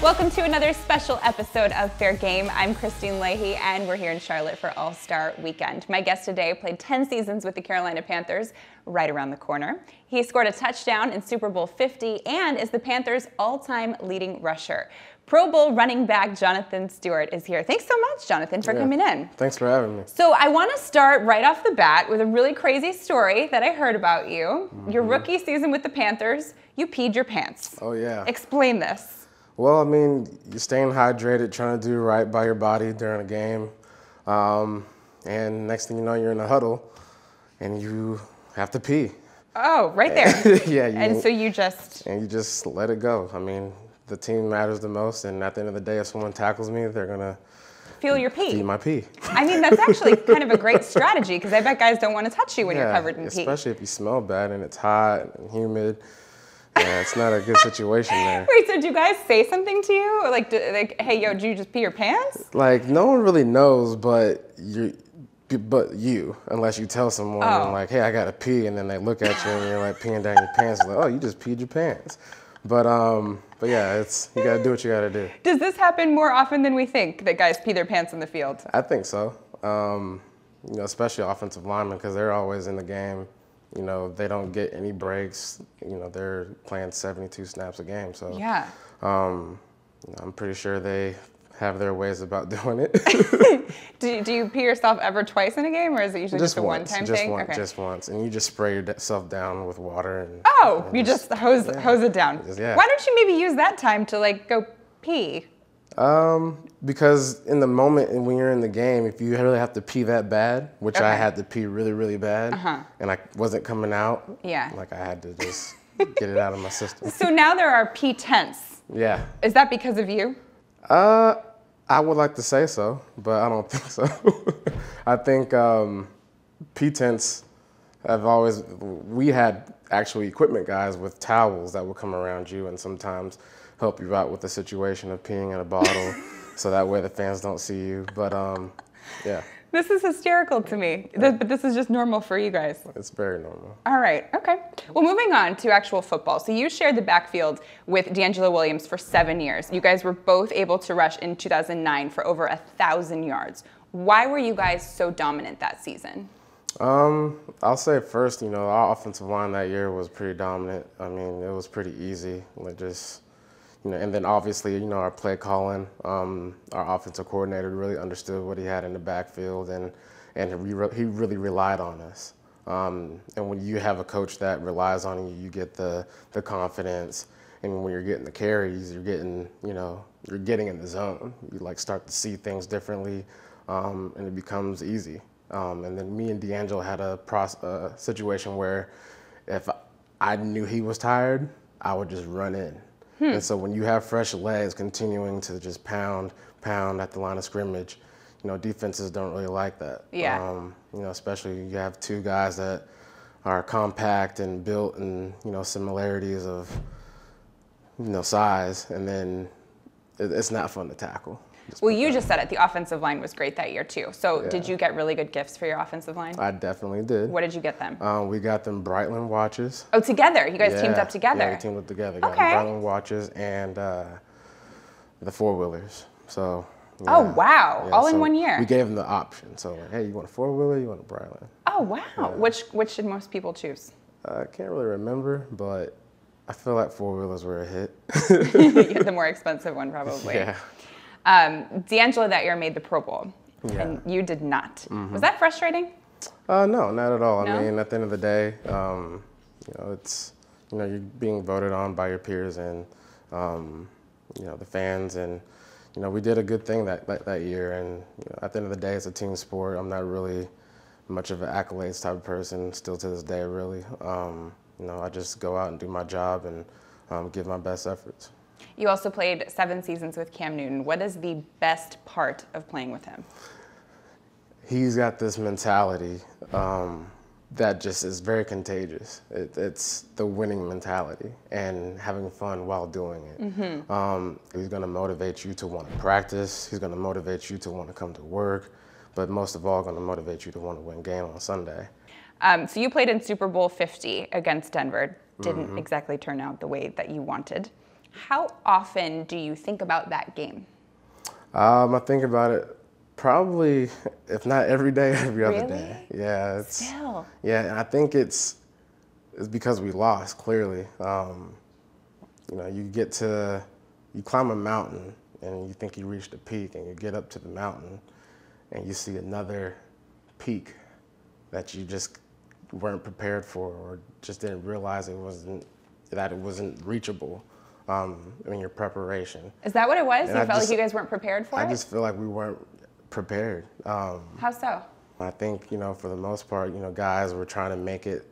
Welcome to another special episode of Fair Game. I'm Kristine Leahy, and we're here in Charlotte for All-Star Weekend. My guest today played 10 seasons with the Carolina Panthers, right around the corner. He scored a touchdown in Super Bowl 50 and is the Panthers' all-time leading rusher. Pro Bowl running back Jonathan Stewart is here. Thanks so much, Jonathan, for coming in. Thanks for having me. So I want to start right off the bat with a really crazy story that I heard about you. Your rookie season with the Panthers, you peed your pants. Oh, yeah. Explain this. Well, I mean, you're staying hydrated, trying to do right by your body during a game. And next thing you know, you're in a huddle and you have to pee. Oh, right there. Yeah. And so you just... And you just let it go. I mean, the team matters the most, and at the end of the day, if someone tackles me, they're going to feel your pee. feel my pee. I mean, that's actually kind of a great strategy, because I bet guys don't want to touch you when you're covered in pee. Especially if you smell bad and it's hot and humid. Yeah, it's not a good situation there. Wait, so do you guys say something to you? Like, hey, yo, did you just pee your pants? Like, no one really knows but you, unless you tell someone, like, hey, I got to pee, and then they look at you and you're like peeing down your pants. Like, oh, you just peed your pants. But yeah, you got to do what you got to do. Does this happen more often than we think, that guys pee their pants in the field? I think so. You know, especially offensive linemen, because they're always in the game. You know, they don't get any breaks. You know, they're playing 72 snaps a game. So yeah, I'm pretty sure they have their ways about doing it. do you pee yourself ever twice in a game, or is it usually just a one-time thing? Just once, and you just spray yourself down with water. And, you just hose it down. Yeah. Why don't you maybe use that time to like go pee? Because in the moment and when you're in the game, if you really have to pee that bad, which I had to pee really, really bad, and I wasn't coming out, like I had to just get it out of my system. So now there are pee tents. Yeah. Is that because of you? I would like to say so, but I don't think so. I think pee tents have always, we had actual equipment guys with towels that would come around you and sometimes help you out with the situation of peeing in a bottle so that way the fans don't see you. But yeah. This is hysterical to me, but this is just normal for you guys. It's very normal. All right, okay. Well, moving on to actual football. So you shared the backfield with DeAngelo Williams for 7 years. You guys were both able to rush in 2009 for over 1,000 yards. Why were you guys so dominant that season? I'll say first, you know, our offensive line that year was pretty dominant. I mean, it was pretty easy. Like just, you know, and then obviously, you know, our play calling, our offensive coordinator really understood what he had in the backfield, and he really relied on us. And when you have a coach that relies on you, you get the confidence. And when you're getting the carries, you're getting, you know, you're getting in the zone. You like start to see things differently, and it becomes easy. And then me and DeAngelo had a situation where if I knew he was tired, I would just run in. And so when you have fresh legs continuing to just pound at the line of scrimmage, you know, defenses don't really like that. Yeah. You know, especially you have two guys that are compact and built and, you know, similarities of, you know, size, and then it's not fun to tackle. Well, you just said it. The offensive line was great that year, too. So did you get really good gifts for your offensive line? I definitely did. What did you get them? We got them Breitling watches. Oh, together? You guys teamed up together? Yeah, we teamed up together. Got them Breitling watches and the four-wheelers. So, yeah. Oh, wow. Yeah, all in 1 year? We gave them the option. So, like, hey, you want a four-wheeler, you want a Breitling? Oh, wow. Yeah. Which should most people choose? I can't really remember, but I feel like four-wheelers were a hit. The more expensive one, probably. Yeah. DeAngelo that year made the Pro Bowl, and you did not. Was that frustrating? No, not at all. No? I mean, at the end of the day, you know, it's, you know, you're being voted on by your peers and, you know, the fans, and, you know, we did a good thing that year. And you know, at the end of the day, it's a team sport. I'm not really much of an accolades type of person, still to this day, really. You know, I just go out and do my job and give my best efforts. You also played 7 seasons with Cam Newton. What is the best part of playing with him? He's got this mentality that just is very contagious. It's the winning mentality and having fun while doing it. He's going to motivate you to want to practice. He's going to motivate you to want to come to work, but most of all, going to motivate you to want to win game on Sunday. So you played in Super Bowl 50 against Denver. Didn't exactly turn out the way that you wanted. How often do you think about that game? I think about it probably, if not every day, every other Really? day. Yeah, Still. yeah, and I think it's because we lost, clearly. You know, you climb a mountain and you think you reached the peak, and you get up to the mountain and you see another peak that you just weren't prepared for, or just didn't realize it wasn't reachable in your preparation. Is that what it was? And You felt like you guys weren't prepared for it? I just feel like we weren't prepared. How so? I think, you know, for the most part, you know, guys were trying to make it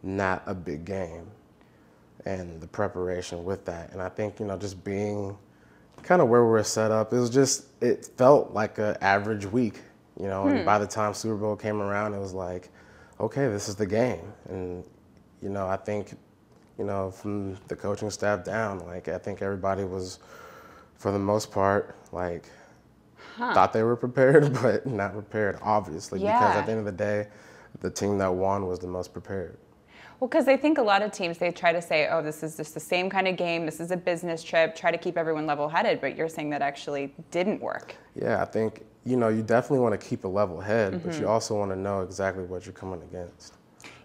not a big game, and the preparation with that. And I think, you know, just being kind of where we were set up, it felt like an average week, you know, and by the time Super Bowl came around, it was like, okay, this is the game. And, you know, I think, you know, from the coaching staff down, like, I think everybody was, for the most part, like, thought they were prepared, but not prepared, obviously, because at the end of the day, the team that won was the most prepared. Well, because I think a lot of teams, they try to say, oh, this is just the same kind of game, this is a business trip, try to keep everyone level-headed, but you're saying that actually didn't work. Yeah, I think, you know, you definitely want to keep a level head, but you also want to know exactly what you're coming against.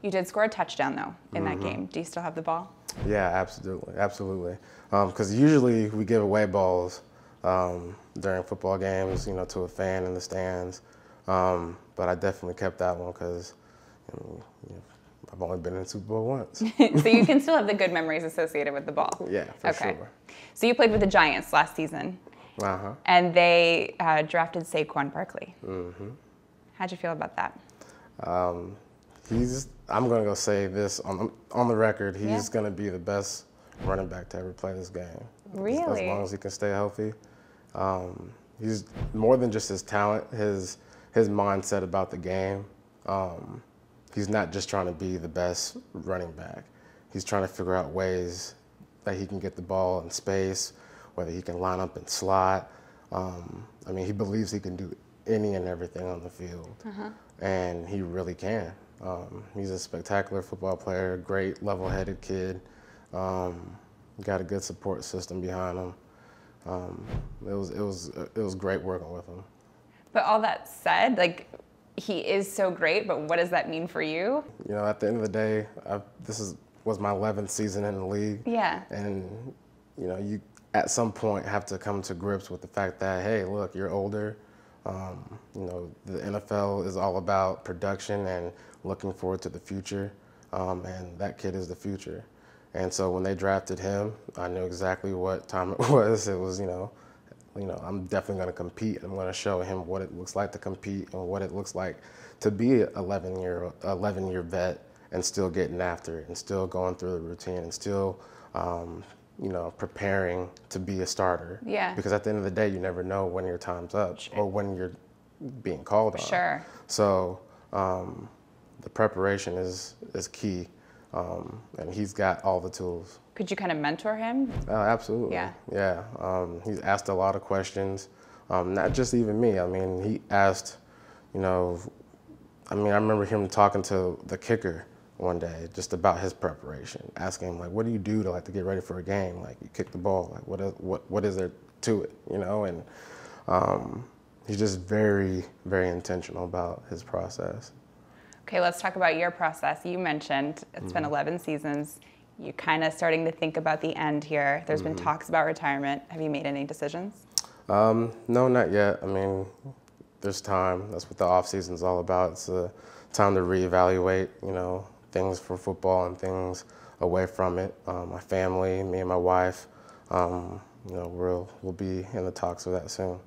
You did score a touchdown, though, in that game. Do you still have the ball? Yeah, absolutely, absolutely. Because usually we give away balls during football games, you know, to a fan in the stands. But I definitely kept that one because, you know, I've only been in Super Bowl once. So you can still have the good memories associated with the ball. Yeah, for sure. So you played with the Giants last season, and they drafted Saquon Barkley. How'd you feel about that? I'm going to go say this on the record. He's going to be the best running back to ever play this game. Really? As long as he can stay healthy. He's more than just his talent, his mindset about the game. He's not just trying to be the best running back. He's trying to figure out ways that he can get the ball in space, whether he can line up and slot. I mean, he believes he can do any and everything on the field, and he really can. He's a spectacular football player, great level-headed kid. Got a good support system behind him. It was great working with him. But all that said, like, he is so great, but what does that mean for you? You know, at the end of the day, this was my 11th season in the league. Yeah. And, you know, you at some point have to come to grips with the fact that, hey, look, you're older. You know, the NFL is all about production and looking forward to the future, and that kid is the future. And so when they drafted him, I knew exactly what time it was. It was, you know, I'm definitely going to compete. I'm going to show him what it looks like to compete and what it looks like to be an 11-year vet and still getting after it and still going through the routine and still, you know, preparing to be a starter. Yeah. Because at the end of the day, you never know when your time's up or when you're being called on. Sure. So the preparation is key, and he's got all the tools. Could you kind of mentor him? Absolutely. Yeah. Yeah. He's asked a lot of questions, not just even me. I mean, he asked, you know, I remember him talking to the kicker one day just about his preparation, asking him, like, what do you do to get ready for a game? Like, you kick the ball, like, what is there to it, you know? And he's just very, very intentional about his process. Okay, let's talk about your process. You mentioned it's been 11 seasons. You're kind of starting to think about the end here. There's been talks about retirement. Have you made any decisions? No, not yet. I mean, there's time. That's what the off season's all about. It's a time to reevaluate, you know, things for football and things away from it. My family, me and my wife, you know, we'll be in the talks of that soon.